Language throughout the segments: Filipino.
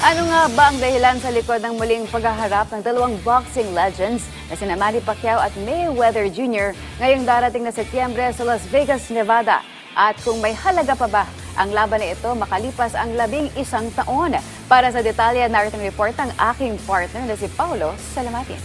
Ano nga ba ang dahilan sa likod ng muling paghaharap ng dalawang boxing legends na sina Manny Pacquiao at Mayweather Jr. ngayong darating na Setyembre sa Las Vegas, Nevada? At kung may halaga pa ba ang laban na ito makalipas ang 11 taon? Para sa detalye, narito ang report ng aking partner na si Paulo Salamatin.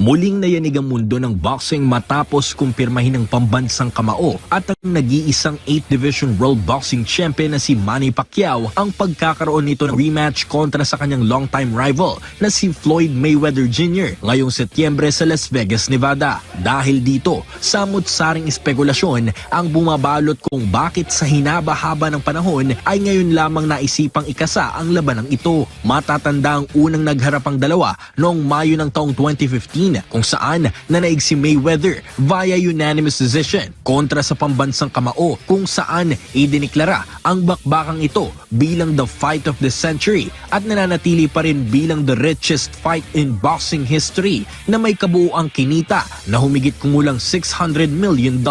Muling nayanig ang mundo ng boxing matapos kumpirmahin ng pambansang kamao at ang nag-iisang 8th Division World Boxing Champion na si Manny Pacquiao ang pagkakaroon nito ng rematch kontra sa kanyang longtime rival na si Floyd Mayweather Jr. ngayong Setyembre sa Las Vegas, Nevada. Dahil dito, samut-saring espekulasyon ang bumabalot kung bakit sa hinaba-haba ng panahon ay ngayon lamang naisipang ikasa ang labanang ito. Matatanda ang unang nagharap ang dalawa noong Mayo ng taong 2015 kung saan nanaig si Mayweather via unanimous decision kontra sa pambansang kamao kung saan idiniklara ang bakbakang ito bilang the fight of the century at nananatili pa rin bilang the richest fight in boxing history na may kabuuang kinita na humigit kumulang $600 million.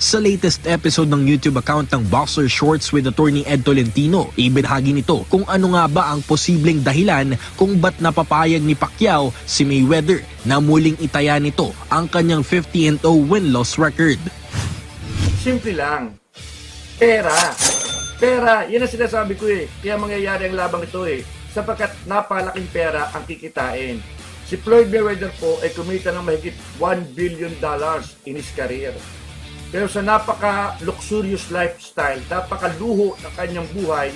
Sa latest episode ng YouTube account ng Boxer Shorts with Attorney Ed Tolentino, ibinahagi nito kung ano nga ba ang posibleng dahilan kung ba't napapayag ni Pacquiao si Mayweather na muling itaya nito ang kanyang 50-0 win-loss record. Simple lang. Pera. Pera, yan ang sinasabi ko eh. Kaya mangyayari ang labang ito eh. Sapagkat napakalaking pera ang kikitain. Si Floyd Mayweather po ay kumita ng mahigit $1 billion in his career. Pero sa napaka-luxurious lifestyle, napaka-luho ng kanyang buhay,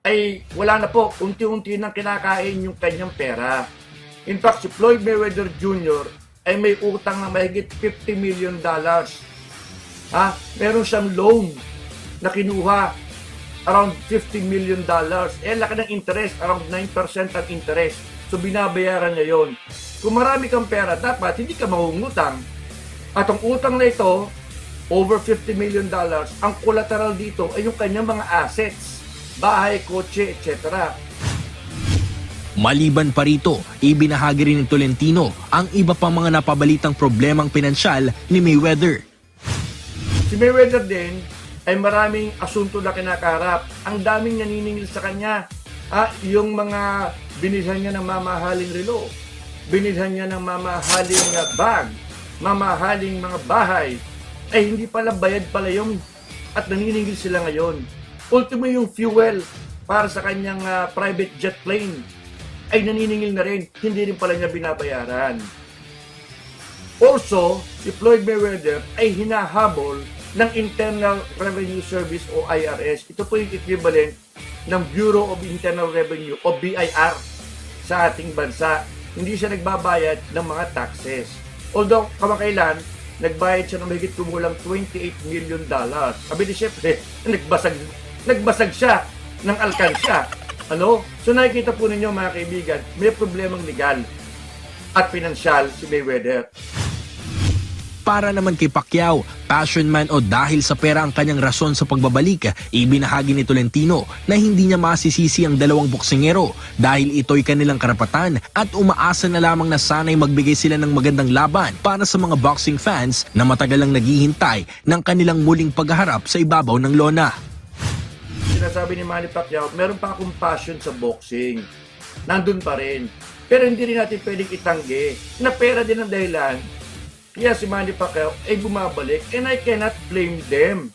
ay wala na po, unti-unti nang kinakain yung kanyang pera. In fact, si Floyd Mayweather Jr. ay may utang na mahigit $50 million. Meron siyang loan na kinuha around $50 million. Laki ng interest, around 9% ang interest. So binabayaran niya yon. Kung marami kang pera, dapat hindi ka mangungutang. At ang utang na ito, over $50 million, ang collateral dito ay yung kanyang mga assets, bahay, kotse, etc. Maliban pa rito, ibinahagi rin ni Tolentino ang iba pang mga napabalitang problemang pinansyal ni Mayweather. Si Mayweather din ay maraming asunto na kinakaharap. Ang daming naniningil sa kanya. Yung mga binilhan niya ng mamahaling relo, binilhan niya ng mamahaling bag, mamahaling mga bahay, ay hindi pala bayad pala yung at naniningil sila ngayon. Ultimo yung fuel para sa kanyang private jet plane ay naniningil na rin, hindi rin pala niya binabayaran. Also, si Floyd Mayweather ay hinahabol ng Internal Revenue Service o IRS. Ito po yung equivalent ng Bureau of Internal Revenue o BIR sa ating bansa. Hindi siya nagbabayad ng mga taxes. Although, kamakailan, nagbayad siya ng mahigit kumulang $28 million. Sabi ni Siyempre, nagbasag siya ng alkansya. So nakikita po ninyo mga kaibigan, may problemang legal at pinansyal si Mayweather. Para naman kay Pacquiao, passion man o dahil sa pera ang kanyang rason sa pagbabalik, ibinahagi ni Tolentino na hindi niya masisisi ang dalawang boksingero dahil ito'y kanilang karapatan at umaasa na lamang na sana'y magbigay sila ng magandang laban para sa mga boxing fans na matagal lang naghihintay ng kanilang muling pagharap sa ibabaw ng lona. Sinasabi ni Manny Pacquiao, meron pa akong passion sa boxing. Nandun pa rin. Pero hindi rin natin pwedeng itanggi na pera din ang dahilan kaya si Manny Pacquiao ay bumabalik, and I cannot blame them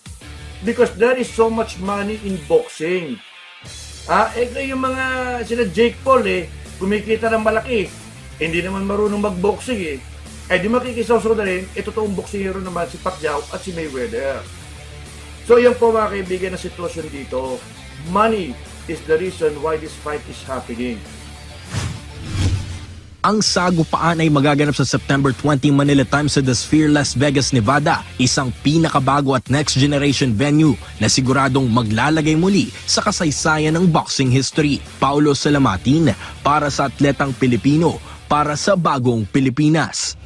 because there is so much money in boxing. Yung mga sila Jake Paul kumikita ng malaki, hindi naman marunong mag-boxing di makikisaw na rin, totoong boksingero naman si Pacquiao at si Mayweather. So yan po mga kaibigan na sitwasyon dito. Money is the reason why this fight is happening. Ang sagupaan ay magaganap sa September 20 Manila Time sa The Sphere, Las Vegas, Nevada, isang pinakabago at next generation venue na siguradong maglalagay muli sa kasaysayan ng boxing history. Paulo Salamatin para sa Atletang Pilipino, para sa Bagong Pilipinas.